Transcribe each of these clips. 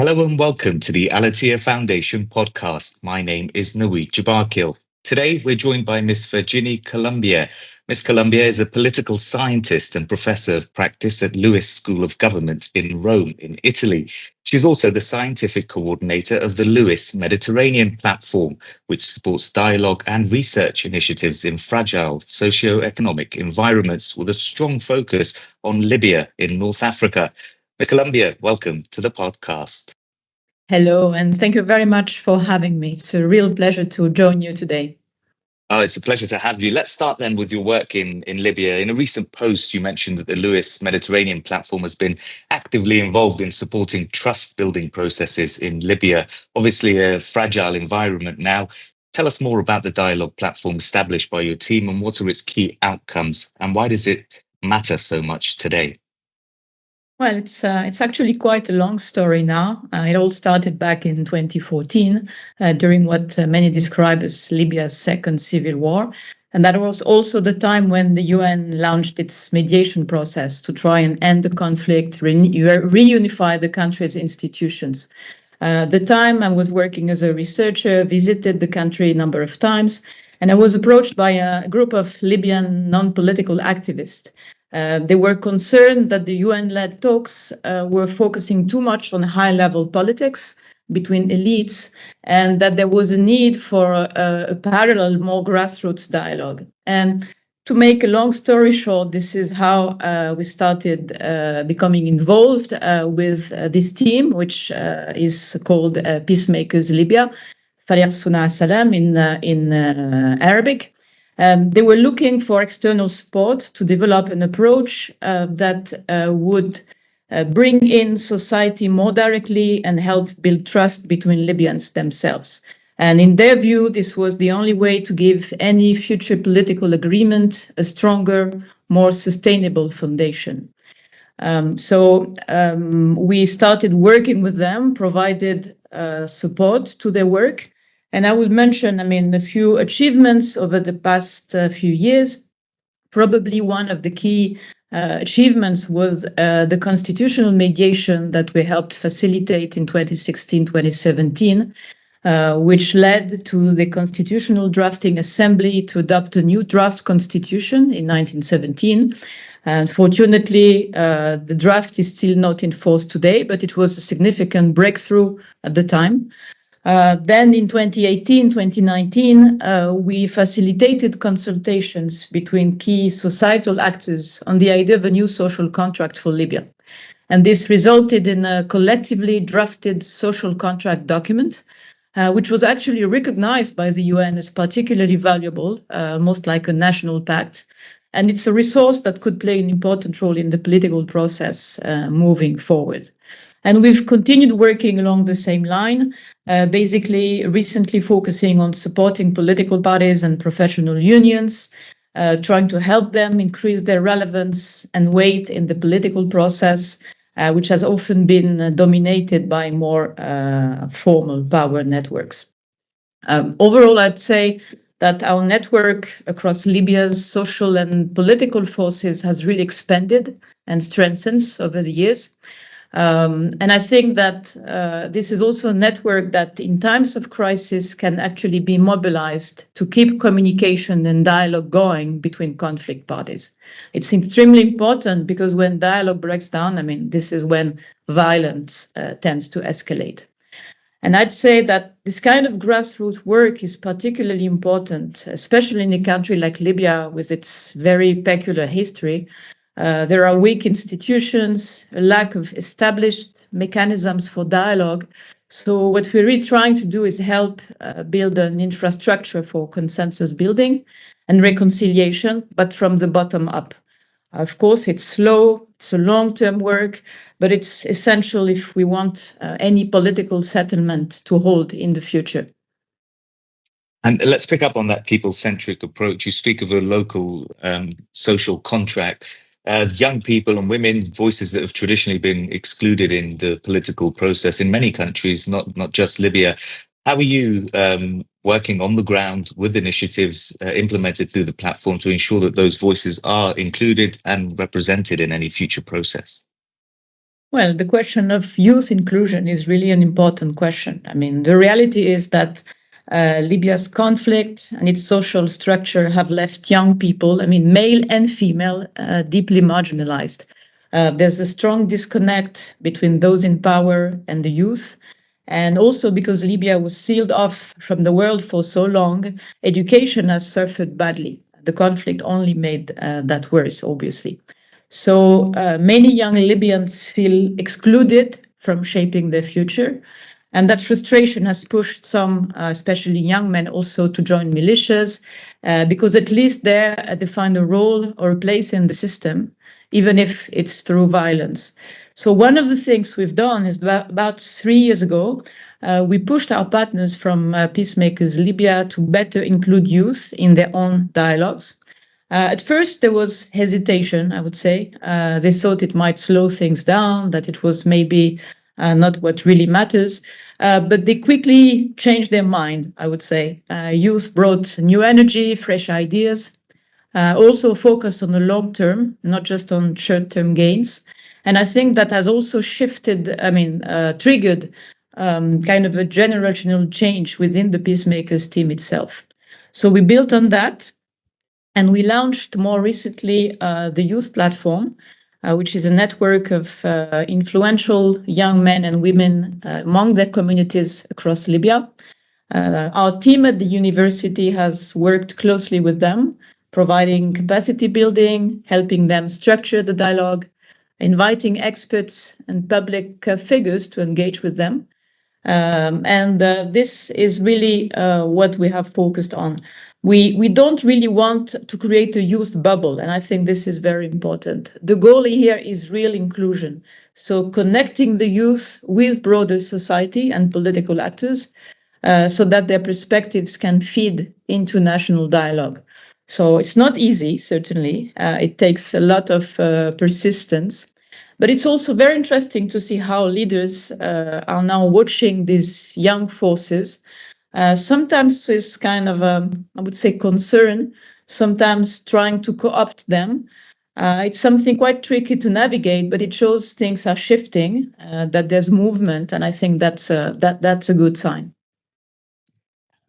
Hello and welcome to the Al-Attiyah Foundation podcast. My name is Luiss Guido Carli. Today we're joined by Miss Virginie Collombier. Miss Collombier is a political scientist and professor of practice at Luiss School of Government in Rome, in Italy. She's also the scientific coordinator of the Luiss Mediterranean platform, which supports dialogue and research initiatives in fragile socio-economic environments with a strong focus on Libya in North Africa. Ms. Colombier, welcome to the podcast. Hello, and thank you very much for having me. It's a real pleasure to join you today. Oh, it's a pleasure to have you. Let's start then with your work in Libya. In a recent post, you mentioned that the Luiss Mediterranean platform has been actively involved in supporting trust-building processes in Libya, obviously a fragile environment now. Tell us more about the dialogue platform established by your team and what are its key outcomes and why does it matter so much today? Well, it's actually quite a long story now. It all started back in 2014 during what many describe as Libya's second civil war. And that was also the time when the UN launched its mediation process to try and end the conflict, reunify the country's institutions. At the time I was working as a researcher, visited the country a number of times, and I was approached by a group of Libyan non-political activists. They were concerned that the UN-led talks were focusing too much on high-level politics between elites and that there was a need for a parallel, more grassroots dialogue. And to make a long story short, this is how we started becoming involved with this team, which is called Peacemakers Libya, Fariq Suna Salam in Arabic. They were looking for external support to develop an approach that would bring in society more directly and help build trust between Libyans themselves. And in their view, this was the only way to give any future political agreement a stronger, more sustainable foundation. So we started working with them, provided support to their work. And I will mention, a few achievements over the past few years. Probably one of the key achievements was the constitutional mediation that we helped facilitate in 2016, 2017, which led to the Constitutional Drafting Assembly to adopt a new draft constitution in 1917. Unfortunately, the draft is still not in force today, but it was a significant breakthrough at the time. Then in 2018, 2019, we facilitated consultations between key societal actors on the idea of a new social contract for Libya. And this resulted in a collectively drafted social contract document, which was actually recognized by the UN as particularly valuable, almost like a national pact. And it's a resource that could play an important role in the political process moving forward. And we've continued working along the same line, basically recently focusing on supporting political parties and professional unions, trying to help them increase their relevance and weight in the political process, which has often been dominated by more formal power networks. Overall, I'd say that our network across Libya's social and political forces has really expanded and strengthened over the years. And I think that this is also a network that in times of crisis can actually be mobilized to keep communication and dialogue going between conflict parties. It's extremely important because when dialogue breaks down, this is when violence tends to escalate. And I'd say that this kind of grassroots work is particularly important, especially in a country like Libya with its very peculiar history. There are weak institutions, a lack of established mechanisms for dialogue. So what we're really trying to do is help build an infrastructure for consensus building and reconciliation, but from the bottom up. Of course, it's slow, it's a long-term work, but it's essential if we want any political settlement to hold in the future. And let's pick up on that people-centric approach. You speak of a local social contract. Young people and women, voices that have traditionally been excluded in the political process in many countries, not just Libya. How are you working on the ground with initiatives implemented through the platform to ensure that those voices are included and represented in any future process? Well, the question of youth inclusion is really an important question. I mean, the reality is that Libya's conflict and its social structure have left young people, I mean, male and female, deeply marginalized. There's a strong disconnect between those in power and the youth. And also because Libya was sealed off from the world for so long, education has suffered badly. The conflict only made that worse, obviously. So many young Libyans feel excluded from shaping their future. And that frustration has pushed some, especially young men, also to join militias, because at least there they find a role or a place in the system, even if it's through violence. So one of the things we've done is about 3 years ago, we pushed our partners from Peacemakers Libya to better include youth in their own dialogues. At first, there was hesitation, I would say. They thought it might slow things down, that it was maybe not what really matters. But they quickly changed their mind, I would say. Youth brought new energy, fresh ideas, also focused on the long term, not just on short term gains. And I think that has also shifted, triggered kind of a generational change within the Peacemakers team itself. So we built on that. And we launched more recently the Youth Platform, which is a network of influential young men and women among their communities across Libya. Our team at the university has worked closely with them, providing capacity building, helping them structure the dialogue, inviting experts and public figures to engage with them. This is really what we have focused on. We don't really want to create a youth bubble, and I think this is very important. The goal here is real inclusion. So connecting the youth with broader society and political actors so that their perspectives can feed into national dialogue. So it's not easy, certainly. It takes a lot of persistence. But it's also very interesting to see how leaders are now watching these young forces, sometimes with kind of, I would say, concern, sometimes trying to co-opt them. It's something quite tricky to navigate, but it shows things are shifting, that there's movement, and I think that's a good sign.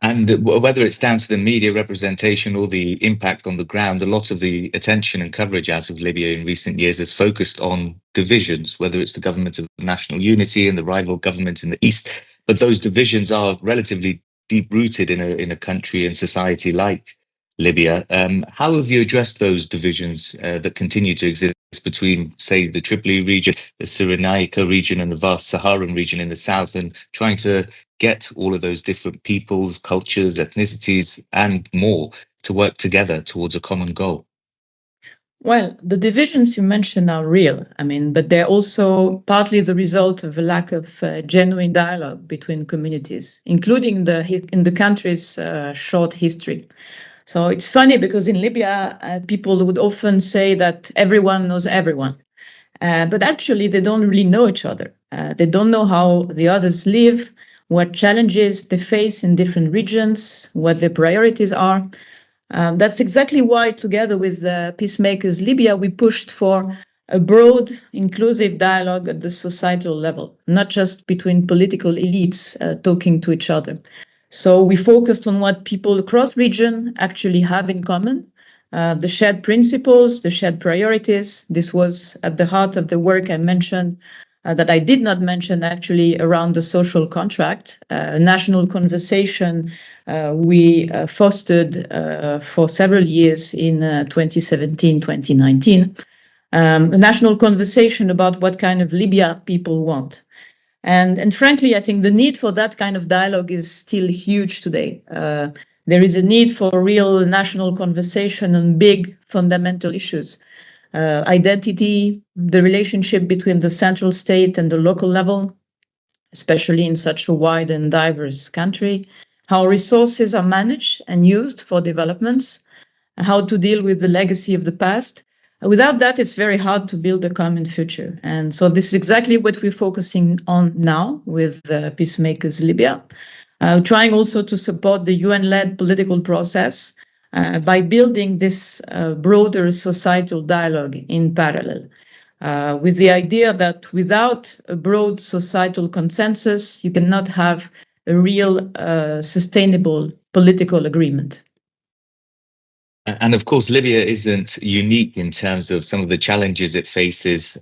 And whether it's down to the media representation or the impact on the ground, a lot of the attention and coverage out of Libya in recent years has focused on divisions, whether it's the government of national unity and the rival government in the east. But those divisions are relatively deep-rooted in a country and society like Libya. How have you addressed those divisions that continue to exist between, say, the Tripoli region, the Cyrenaica region, and the vast Saharan region in the south, and trying to get all of those different peoples, cultures, ethnicities, and more to work together towards a common goal? Well, the divisions you mentioned are real. But they're also partly the result of a lack of genuine dialogue between communities, including in the country's short history. So it's funny because in Libya, people would often say that everyone knows everyone. But actually, they don't really know each other. They don't know how the others live, what challenges they face in different regions, what their priorities are. That's exactly why, together with Peacemakers Libya, we pushed for a broad, inclusive dialogue at the societal level, not just between political elites talking to each other. So we focused on what people across region actually have in common, the shared principles, the shared priorities. This was at the heart of the work I mentioned, that I did not mention actually, around the social contract, national conversation we fostered for several years in 2017, 2019, a national conversation about what kind of Libya people want. And frankly, I think the need for that kind of dialogue is still huge today. There is a need for real national conversation on big fundamental issues. Identity, the relationship between the central state and the local level, especially in such a wide and diverse country, how resources are managed and used for developments, and how to deal with the legacy of the past. Without that, it's very hard to build a common future. And so this is exactly what we're focusing on now with Peacemakers Libya, trying also to support the UN-led political process by building this broader societal dialogue in parallel. with the idea that without a broad societal consensus, you cannot have a real sustainable political agreement. And of course, Libya isn't unique in terms of some of the challenges it faces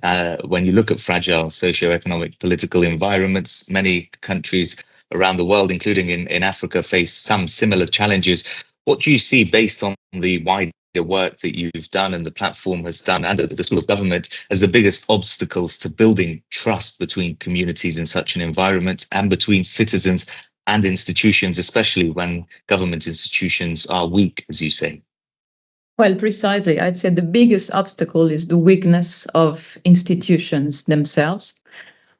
when you look at fragile socio-economic political environments. Many countries around the world, including in Africa, face some similar challenges. What do you see based on the wider work that you've done and the platform has done and the School of Government as the biggest obstacles to building trust between communities in such an environment and between citizens and institutions, especially when government institutions are weak, as you say? Well, precisely. I'd say the biggest obstacle is the weakness of institutions themselves.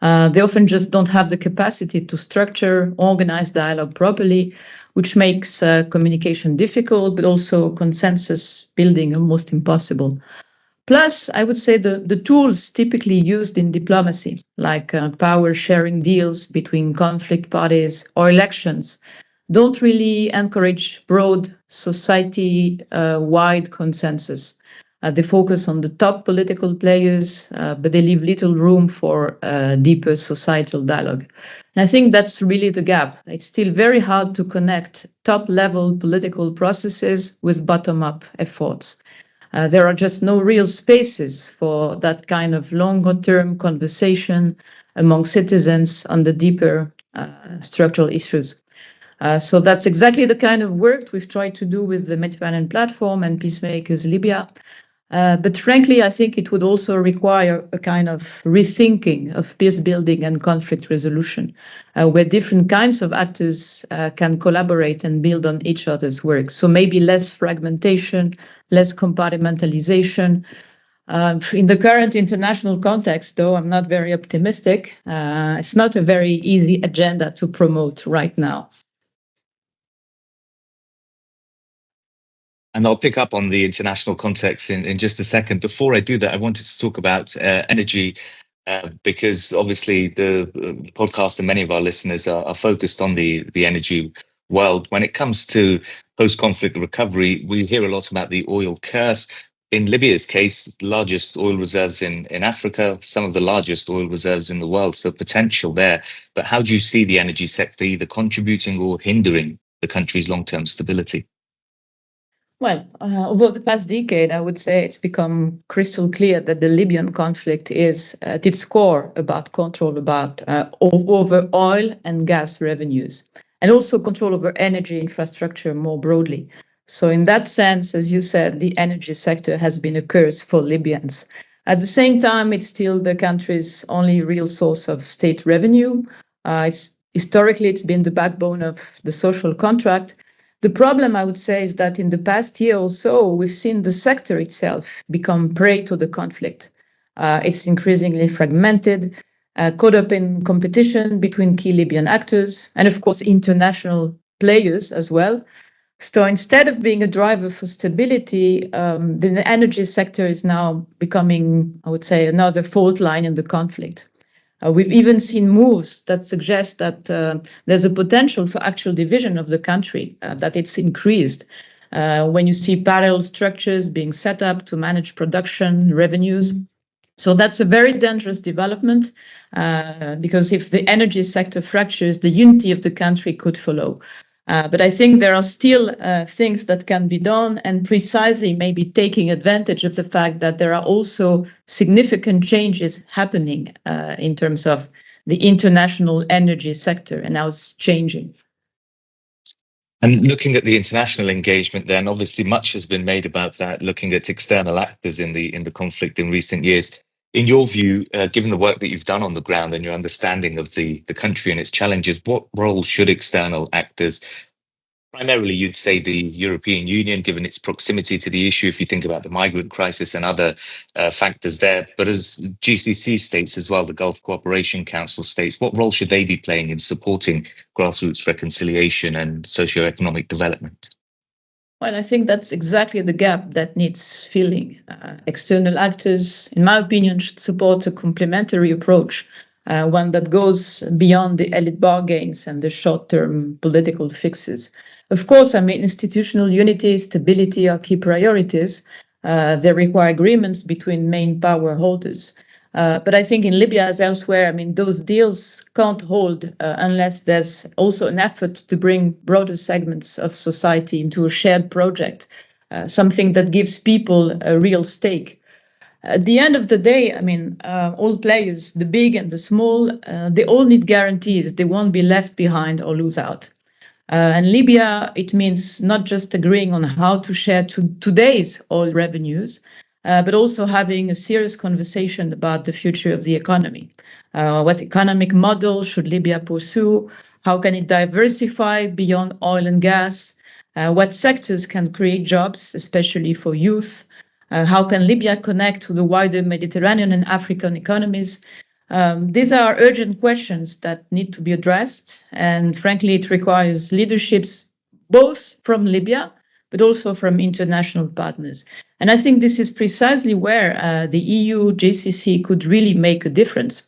They often just don't have the capacity to structure, organize dialogue properly, which makes communication difficult, but also consensus building almost impossible. Plus, I would say the tools typically used in diplomacy, like power sharing deals between conflict parties or elections, don't really encourage broad society-wide consensus. They focus on the top political players, but they leave little room for deeper societal dialogue. And I think that's really the gap. It's still very hard to connect top-level political processes with bottom-up efforts. There are just no real spaces for that kind of longer-term conversation among citizens on the deeper structural issues. So that's exactly the kind of work we've tried to do with the Mediterranean Platform and Peacemakers Libya. But frankly, I think it would also require a kind of rethinking of peace building and conflict resolution, where different kinds of actors can collaborate and build on each other's work. So maybe less fragmentation, less compartmentalization. In the current international context, though, I'm not very optimistic. It's not a very easy agenda to promote right now. And I'll pick up on the international context in just a second. Before I do that, I wanted to talk about energy, because obviously the podcast and many of our listeners are focused on the energy world. When it comes to post-conflict recovery, we hear a lot about the oil curse. In Libya's case, largest oil reserves in Africa, some of the largest oil reserves in the world, so potential there. But how do you see the energy sector either contributing or hindering the country's long-term stability? Well, over the past decade, I would say it's become crystal clear that the Libyan conflict is at its core about control over oil and gas revenues, and also control over energy infrastructure more broadly. So in that sense, as you said, the energy sector has been a curse for Libyans. At the same time, it's still the country's only real source of state revenue. Historically, it's been the backbone of the social contract. The problem, I would say, is that in the past year or so, we've seen the sector itself become prey to the conflict. It's increasingly fragmented, caught up in competition between key Libyan actors and, of course, international players as well. So instead of being a driver for stability, the energy sector is now becoming, I would say, another fault line in the conflict. We've even seen moves that suggest that there's a potential for actual division of the country, that it's increased. When you see parallel structures being set up to manage production, revenues. So that's a very dangerous development, because if the energy sector fractures, the unity of the country could follow. But I think there are still things that can be done, and precisely maybe taking advantage of the fact that there are also significant changes happening in terms of the international energy sector, and now it's changing. And looking at the international engagement, then obviously much has been made about that, looking at external actors in the conflict in recent years. In your view, given the work that you've done on the ground and your understanding of the country and its challenges, what role should external actors, primarily you'd say the European Union, given its proximity to the issue, if you think about the migrant crisis and other factors there, but as GCC states as well, the Gulf Cooperation Council states, what role should they be playing in supporting grassroots reconciliation and socio-economic development? Well, I think that's exactly the gap that needs filling. External actors, in my opinion, should support a complementary approach, one that goes beyond the elite bargains and the short-term political fixes. Of course, institutional unity, stability are key priorities. They require agreements between main power holders. But I think in Libya as elsewhere, I mean, those deals can't hold unless there's also an effort to bring broader segments of society into a shared project, something that gives people a real stake. At the end of the day, I mean, all players, the big and the small, they all need guarantees. They won't be left behind or lose out. And Libya, it means not just agreeing on how to share today's oil revenues, but also having a serious conversation about the future of the economy. What economic model should Libya pursue? How can it diversify beyond oil and gas? What sectors can create jobs, especially for youth? How can Libya connect to the wider Mediterranean and African economies? These are urgent questions that need to be addressed. And frankly, it requires leaderships both from Libya, but also from international partners. And I think this is precisely where the EU, GCC could really make a difference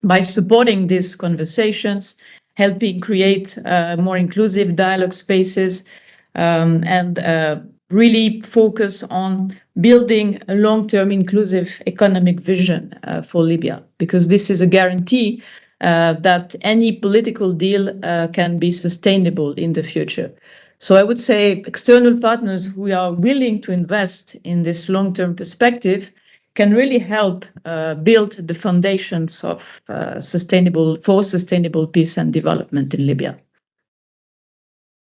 by supporting these conversations, helping create more inclusive dialogue spaces, and really focus on building a long-term inclusive economic vision for Libya, because this is a guarantee that any political deal can be sustainable in the future. So I would say external partners who are willing to invest in this long-term perspective can really help build the foundations of sustainable peace and development in Libya.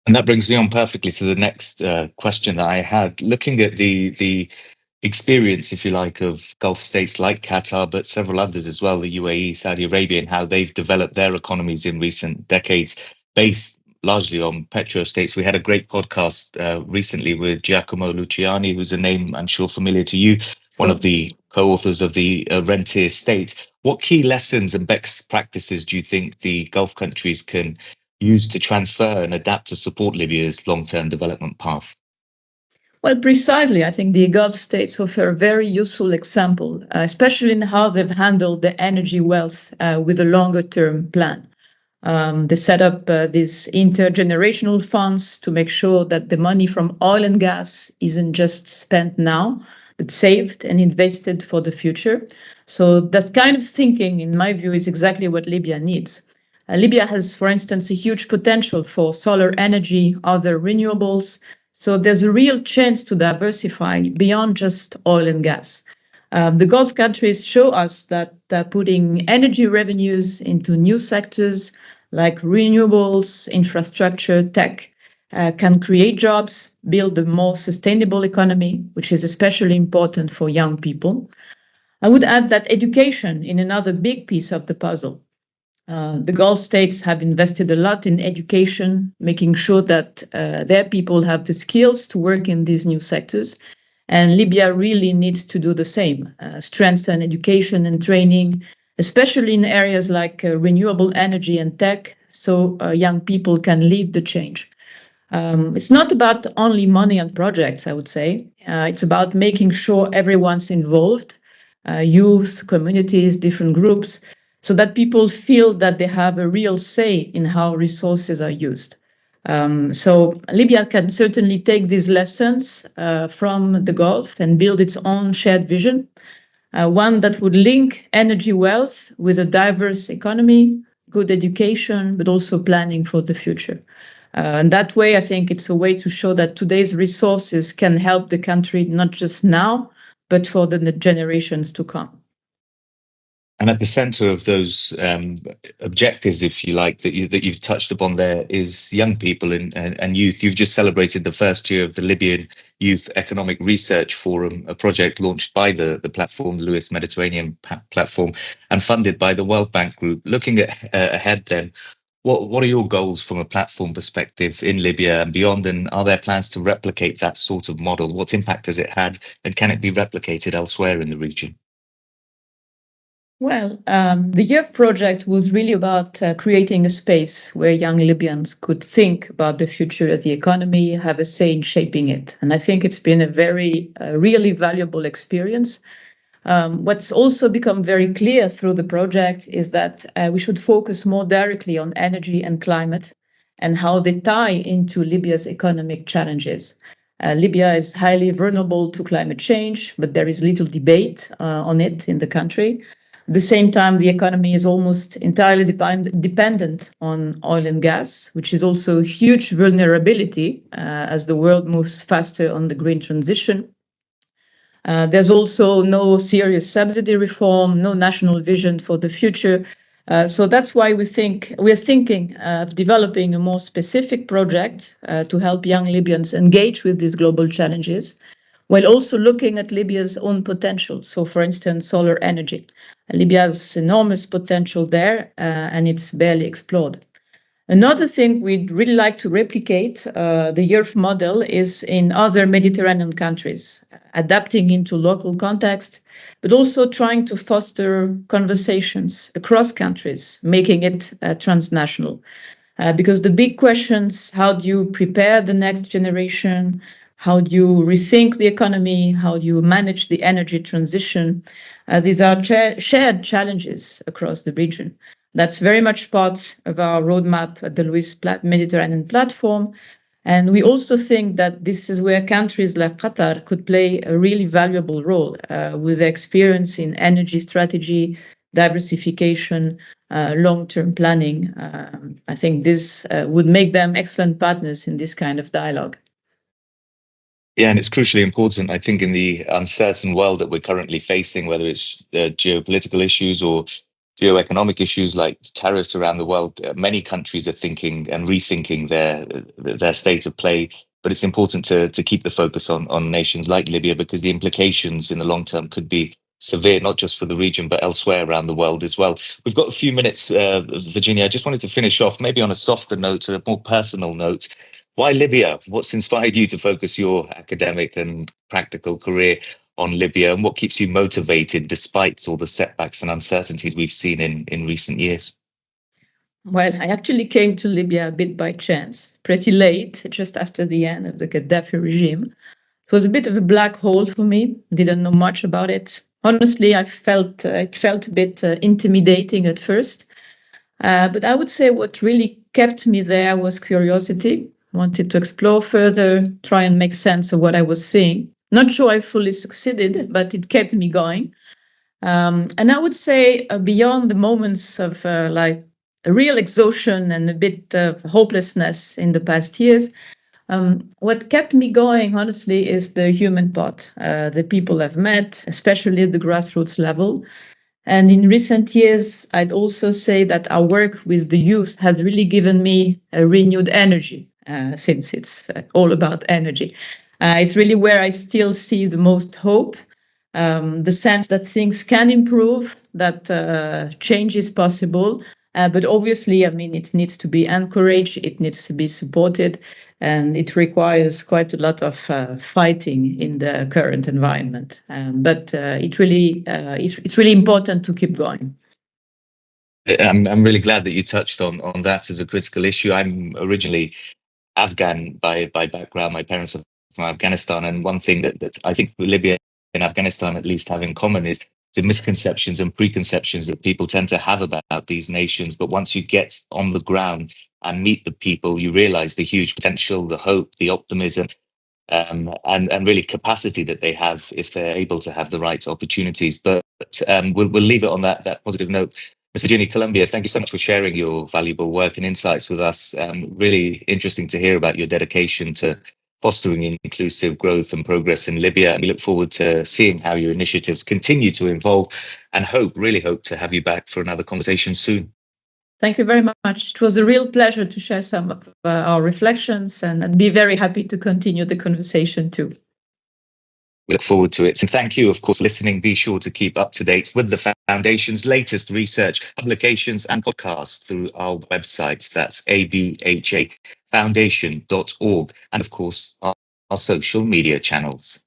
And that brings me on perfectly to the next question that I had. Looking at the experience, if you like, of Gulf states like Qatar, but several others as well, the UAE, Saudi Arabia, and how they've developed their economies in recent decades, based largely on petro states. We had a great podcast recently with Giacomo Luciani, who's a name I'm sure familiar to you, one of the co-authors of the Rentier State. What key lessons and best practices do you think the Gulf countries can use to transfer and adapt to support Libya's long-term development path? Well, precisely. I think the Gulf states offer a very useful example, especially in how they've handled the energy wealth with a longer-term plan. They set up these intergenerational funds to make sure that the money from oil and gas isn't just spent now, but saved and invested for the future. So that kind of thinking, in my view, is exactly what Libya needs. Libya has, for instance, a huge potential for solar energy, other renewables. So there's a real chance to diversify beyond just oil and gas. The Gulf countries show us that putting energy revenues into new sectors like renewables, infrastructure, tech, can create jobs, build a more sustainable economy, which is especially important for young people. I would add that education is another big piece of the puzzle. The Gulf states have invested a lot in education, making sure that their people have the skills to work in these new sectors. And Libya really needs to do the same, strengthen education and training, especially in areas like renewable energy and tech, so young people can lead the change. It's not about only money and projects, I would say. It's about making sure everyone's involved, youth, communities, different groups, so that people feel that they have a real say in how resources are used. So Libya can certainly take these lessons from the Gulf and build its own shared vision, one that would link energy wealth with a diverse economy, good education, but also planning for the future. And that way, I think it's a way to show that today's resources can help the country not just now, but for the generations to come. And at the center of those objectives, if you like, that you've touched upon there is young people and youth. You've just celebrated the first year of the Libyan Youth Economic Research Forum, a project launched by the platform, the Luiss Mediterranean platform, and funded by the World Bank Group. Looking ahead then, what are your goals from a platform perspective in Libya and beyond? And are there plans to replicate that sort of model? What impact has it had? And can it be replicated elsewhere in the region? Well, the Youth Project was really about creating a space where young Libyans could think about the future of the economy, have a say in shaping it. And I think it's been a very, really valuable experience. What's also become very clear through the project is that we should focus more directly on energy and climate and how they tie into Libya's economic challenges. Libya is highly vulnerable to climate change, but there is little debate on it in the country. At the same time, the economy is almost entirely dependent on oil and gas, which is also a huge vulnerability as the world moves faster on the green transition. There's also no serious subsidy reform, no national vision for the future. So that's why we're thinking of developing a more specific project to help young Libyans engage with these global challenges, while also looking at Libya's own potential. So, for instance, solar energy. Libya has enormous potential there, and it's barely explored. Another thing we'd really like to replicate, the YERF model, is in other Mediterranean countries, adapting into local context, but also trying to foster conversations across countries, making it transnational. Because the big questions, how do you prepare the next generation? How do you rethink the economy? How do you manage the energy transition? These are shared challenges across the region. That's very much part of our roadmap at the Luiss Mediterranean platform. And we also think that this is where countries like Qatar could play a really valuable role with their experience in energy strategy, diversification, long-term planning. I think this would make them excellent partners in this kind of dialogue. Yeah, and it's crucially important, I think, in the uncertain world that we're currently facing, whether it's geopolitical issues or geoeconomic issues like tariffs around the world. Many countries are thinking and rethinking their state of play. But it's important to keep the focus on nations like Libya, because the implications in the long term could be severe, not just for the region, but elsewhere around the world as well. We've got a few minutes, Virginia. I just wanted to finish off maybe on a softer note, or a more personal note. Why Libya? What's inspired you to focus your academic and practical career on Libya, and what keeps you motivated despite all the setbacks and uncertainties we've seen in recent years? Well, I actually came to Libya a bit by chance, pretty late, just after the end of the Gaddafi regime. It was a bit of a black hole for me. Didn't know much about it. Honestly, it felt a bit intimidating at first. But I would say what really kept me there was curiosity. Wanted to explore further, try and make sense of what I was seeing. Not sure I fully succeeded, but it kept me going. And I would say beyond the moments of like a real exhaustion and a bit of hopelessness in the past years, what kept me going, honestly, is the human part, the people I've met, especially at the grassroots level. And in recent years, I'd also say that our work with the youth has really given me a renewed energy, since it's all about energy. It's really where I still see the most hope, the sense that things can improve, that change is possible. But obviously, I mean, it needs to be encouraged, it needs to be supported, and it requires quite a lot of fighting in the current environment. But it's really important to keep going. I'm really glad that you touched on that as a critical issue. I'm originally Afghan by background. My parents are from Afghanistan, and one thing that I think Libya and Afghanistan at least have in common is the misconceptions and preconceptions that people tend to have about these nations. But once you get on the ground and meet the people, you realize the huge potential, the hope, the optimism, and really capacity that they have if they're able to have the right opportunities. But we'll leave it on that positive note. Ms. Virginie Collombier, thank you so much for sharing your valuable work and insights with us. Really interesting to hear about your dedication to fostering inclusive growth and progress in Libya. And we look forward to seeing how your initiatives continue to evolve, and really hope to have you back for another conversation soon. Thank you very much. It was a real pleasure to share some of our reflections, and I'd be very happy to continue the conversation too. We look forward to it. And thank you, of course, for listening. Be sure to keep up to date with the Foundation's latest research, publications, and podcasts through our website. That's abhafoundation.org. And of course, our social media channels.